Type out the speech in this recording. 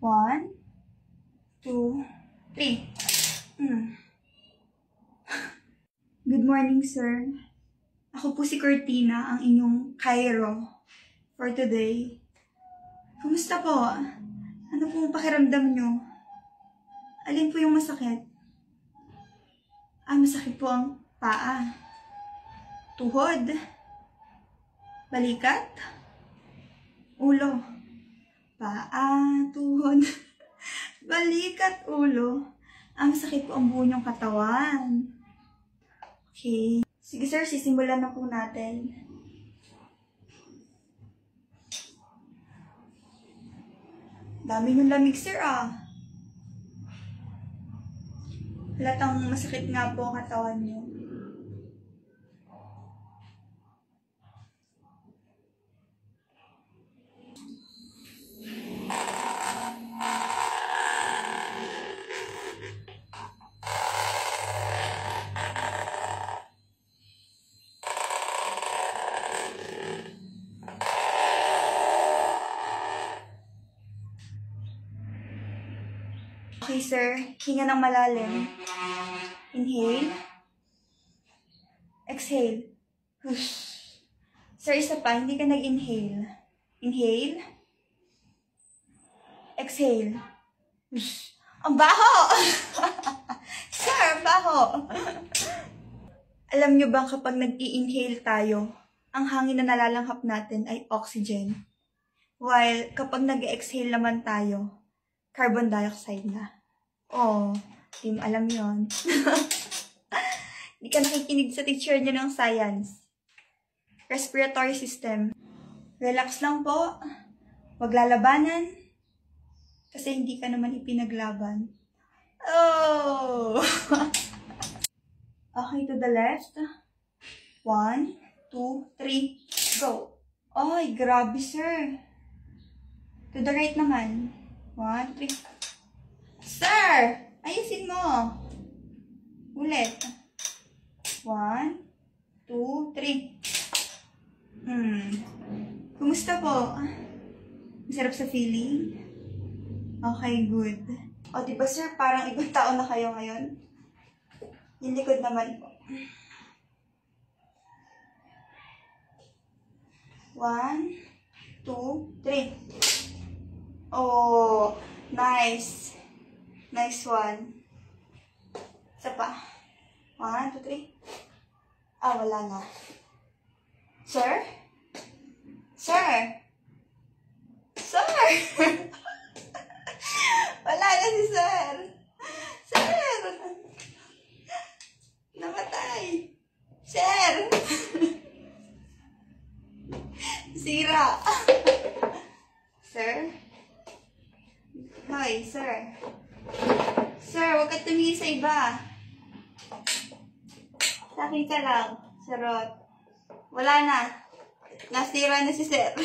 1, 2, 3. Good morning, sir. Ako po si Cortina, ang inyong Cairo for today. Kumusta po? Ano pong pakiramdam nyo? Alin po yung masakit? Masakit po ang paa, tuhod, balikat, ulo, paa, tuhod, balikat, ulo. Masakit po ang buo niyong katawan. Okay. Sige sir, sisimulan na po natin. Dami niyong lamig sir Halatang masakit nga po ang katawan niyo. Okay, sir. Hinga ng malalim. Inhale. Exhale. Sir, isa pa. Hindi ka nag-inhale. Inhale. Exhale. Ang baho! Sir, ang baho! Alam nyo bang kapag nag-i-inhale tayo, ang hangin na nalalanghap natin ay oxygen. While kapag nag-exhale naman tayo, carbon dioxide na. Di mo alam yon. Di ka nakikinig sa teacher niya ng science. Respiratory system. Relax lang po. Huwag lalabanan. Kasi hindi ka naman ipinaglaban. Okay, to the left. 1, 2, 3, go. Ay, grabe sir. To the right naman. 1, 3. Sir! Ayusin mo. Ulit. 1, 2, 3. Kumusta po? Masarap sa feeling? Okay, good. Diba sir, parang ibang tao na kayo ngayon? Yung likod naman po. 1, 2, 3. Nice. Nice one. Isa pa. 1, 2, 3. Wala na. Sir? Sir? Sir? Wala na si sir. Sir! Namatay. Sir! Sira. Sir? Hoy, sir. Sir, huwag ka tumingin sa iba. Sa akin ka lang. Sarot. Wala na. Nasira na si sir.